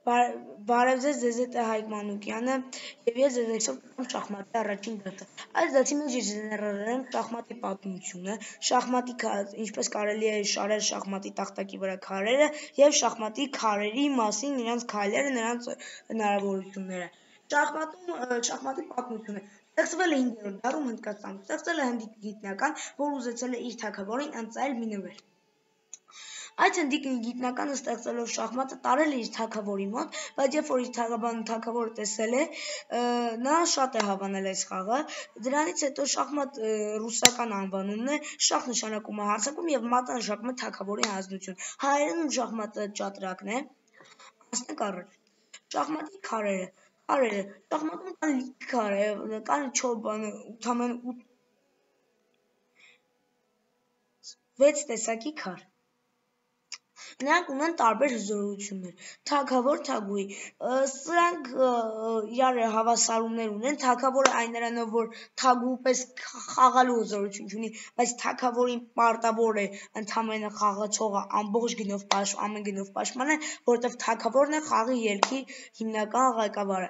Բարև ձեզ, ձեզ հետ է Հայկ Մանուկյանը և ես ձեզ այսօր կտամ շախմատի առաջին դասը։ Այս դասի մեջ ես ներառել շախմատի պատմությունը, ինչպես կարելի է շարել շախմատի տախտակի վրա քարերը և շախմատի քարերի մասին նրանց քայլերը, նրանց հնարավորությունները։ Շախմատի պատմությունը ստեղծվել է 5-րդ դարում Հնդկաստանում, ստեղծել է հնդիկ գիտնական, որ ուզեցել է իր թագավորին ընծայել մի նվեր։ Այդ հնդիկ գիտնականը ստեղծելով շախմատը տարել է իր թագավորի մոտ, բայց երբ որ իր թագավորը տեսել է, նա շատ է հավանել այս խաղը, դրանից հետո շախմատ ռուսական անվանումն է, շախ նշանակում է հարձակում և մատը նշանակում է թագավորի հանձնություն, հայերենում շախմատը ճատրակն է, անցնենք առաջ, շախմատի քարերը, շախմատում կան լիք քարեր, կան 6 տեսակի քար։ Նրանք ունեն տարբեր հզորություններ, թագավոր, թագուհի, սրանք իրար հավասարումներ ունեն, թագավորը այն նրանով, որ թագուհու պես խաղալու հզորություն չունի, բայց թագավորին պարտավոր է ընդամենը խաղացողը ամբողջ գնով ամեն գնով պաշտպանել, որովհետև թագավորն է խաղի ելքի հիմնական ղեկավարը։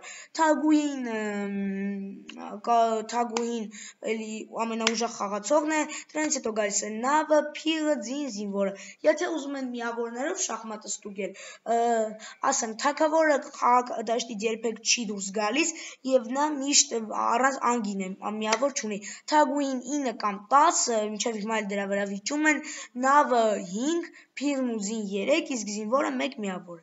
Թագուհին էլի ամենաուժեղ խաղացողն է, դրանից հետո գալիս է նավը, փիղը, ձին, զինվորը։ Եթե ուզում են միավորներով շախմատը ստուգել, ասեմ, թագավորը դաշտից երբեք չի դուրս գալիս եւ նա միշտ առանց անգին է, միավոր չունի։ Թագուհին 9 կամ 10, մինչև հիմա էլ դրա վրա վիճում են, նավը 5, փիղն ու զին 3, իսկ զինվորը 1 միավոր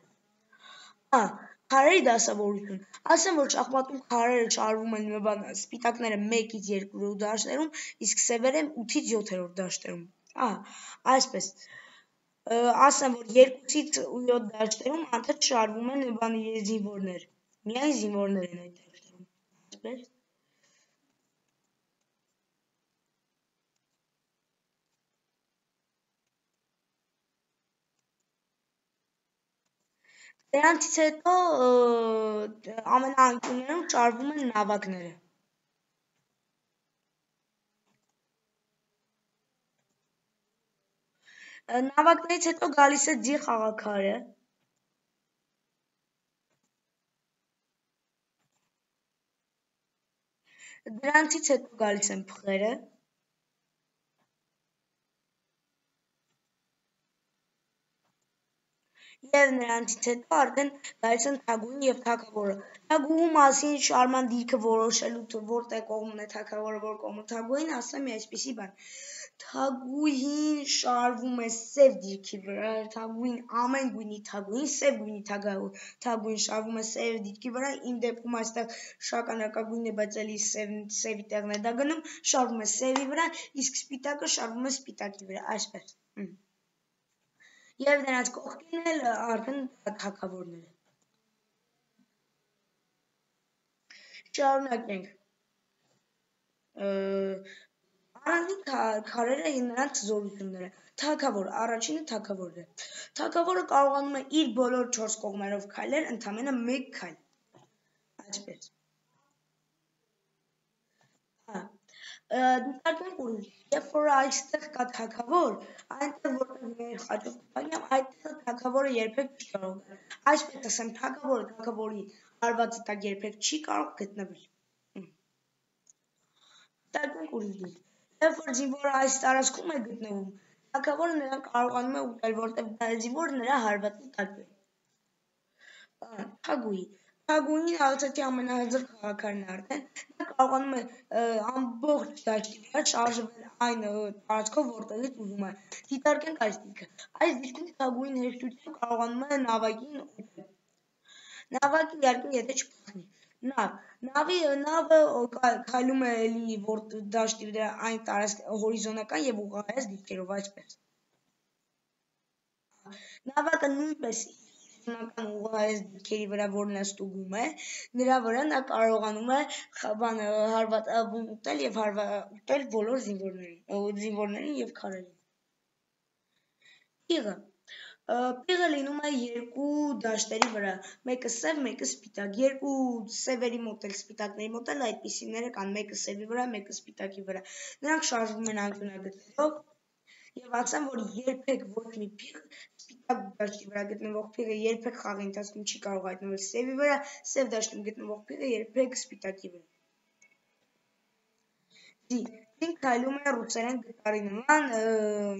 է։ Քարերի դասավորություն։ Ասեմ, որ շախմատում քարերը շարվում են սպիտակները 1-ից 2 դաշտերում, իսկ սևերը 8-ից 7-րդ դաշտերում։ Այսպես։ Ասեմ, որ 2-ից 7 դաշտերում անդադ շարվում են զինվորներ։ Միայն զինվորներ են այդ դաշտերում։ Այսպես։ Դրանից հետո ամենաանկյուններում շարվում են նավակները։ Նավակներից հետո գալիս է ձի խաղաքարը։ Դրանից հետո գալիս են փղերը։ Եվ նրանցից հետո արդեն գալիս են թագուհին եւ թագավորը։ Թագուհու մասին շարման դիրքը որոշելու որտեղ կողմն է թագավորը, որ կողմը թագուհին, ասեմ մի այսպիսի բան։ Թագուհին շարվում է սև դիրքի վրա, թագուհին ամեն գույնի թագուհին, սև գույնի թագուհին շարվում է սև դիրքի վրա, իմ դեպքում այստեղ շագանակագույն է, բայց էլի սևի տեղն է դա գնում, շարվում է սևի վրա, իսկ սպիտակը շարվում է սպիտակի վրա, այսպես։ Եվ նրանց կողքին էլ արդեն թագավորները։ Շարունակենք։ Առանձին քարերը եւ նրանց հզորությունները։ Թագավոր, առաջինը թագավորն է։ Թագավորը կարողանում է իր բոլոր 4 կողմերով քայլել ընդամենը 1 քայլ։ Այսպես։ Դիտարկենք ուրիշ, երբ որ այստեղ կա թագավոր, այնտեղ որտեղ մեր խաչով կտանյամ, այդտեղ թագավորը երբեք չի կարող գալ։ Այսպես ասեմ, թագավորը թագավորի հարվածի տակ երբեք չի կարող գտնվել։ Դիտարկենք ուրիշ, երբ որ զինվորը այս տարածքում է գտնվում, թագավորը նրան կարողանում է ուտել, որտեղ զինվորը նրա հարվածի տակ է։ Թագուհի։ Թագուհին Արցախի ամենահզոր քաղաքարն է արդեն, նա կարողանում է ամբողջ դաշտի վրա շարժվել այն տարածքով, որտեղից ուզում է։ Դիտարկենք այս դիրքը։ Այս դիրքում թագուհին հեշտությամբ կարողանում է նավակին ուտել։ Նավակը իհարկե եթե չփոխնի։ Նավը քայլում է էլի դաշտի վրա այն տարածք հորիզոնական եւ ուղղահայաց դիրքերով, այսպես։ Նավակը նույնպես ուղղահայաց դիրքերի վրա, որ նա ստուգում է, նրա վրա նա կարողանում է ուտել եւ ուտել բոլոր զինվորներին եւ քարերին։ Փիղը։ Փիղը լինում է 2 դաշտերի վրա, մեկը սև, մեկը սպիտակ, 2 սևերի մոտ էլ սպիտակների մոտ էլ այդպիսիները կան, մեկը սևի վրա, մեկը սպիտակի վրա։ Նրանք շարժվում են անկյունագծերով եւ ասեմ, որ երբեք ոչ մի փիղ սպիտակ դաշտի վրա գտնվող փիղը երբեք խաղի ընթացքում չի կարող հայտնվել սևի վրա, սև դաշտում գտնվող փիղը երբեք սպիտակի վրա։ Ձին քայլում է ռուսերեն գտարի նման,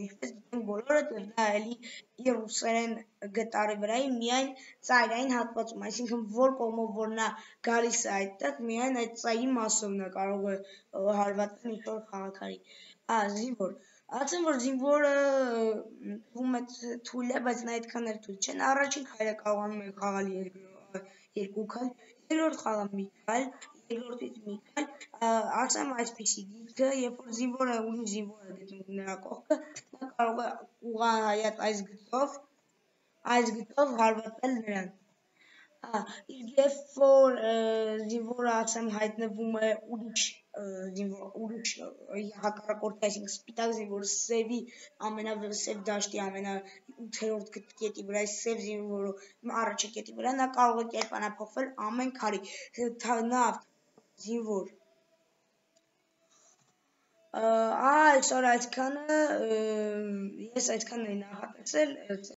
ինչպես գիտենք բոլորը, դա էլի իր ռուսերեն գտարի վրայի միայն ծայրային հատվածում, այսինքն որ կողմով որ նա գալիս է այդտեղ, միայն այդ ծայրի մասով նա կարող է հարվածել ինչ-որ քաղաքարի։ Զինվոր։ Ասեմ, որ զինվորը թվում է թույլ է, բայց նա այդքան էլ թույլ չէ։ Նա առաջին քայլը կարողանում է խաղալ երկու քայլ, երկրորդ խաղը մի քայլ, երկրորդից մի քայլ, ասեմ այսպիսի դիրքը, երբ որ զինվորը ուրիշ զինվոր է գտնվում նրա կողքը, նա կարող է ուղղահայաց այս գծով հարվածել նրան։ Երբ որ զինվորը ասեմ հայտնվում է ուրիշ հակառակորդի, այսինքն սպիտակ զինվորը սևի սև դաշտի 8-րդ կետի վրա, սև զինվորը առաջին կետի վրա, նա կարող է կերպարանափոխվել ամեն քարի, նա զինվոր։ Այսօր այսքանը, ես այսքանն էի նախատեսել,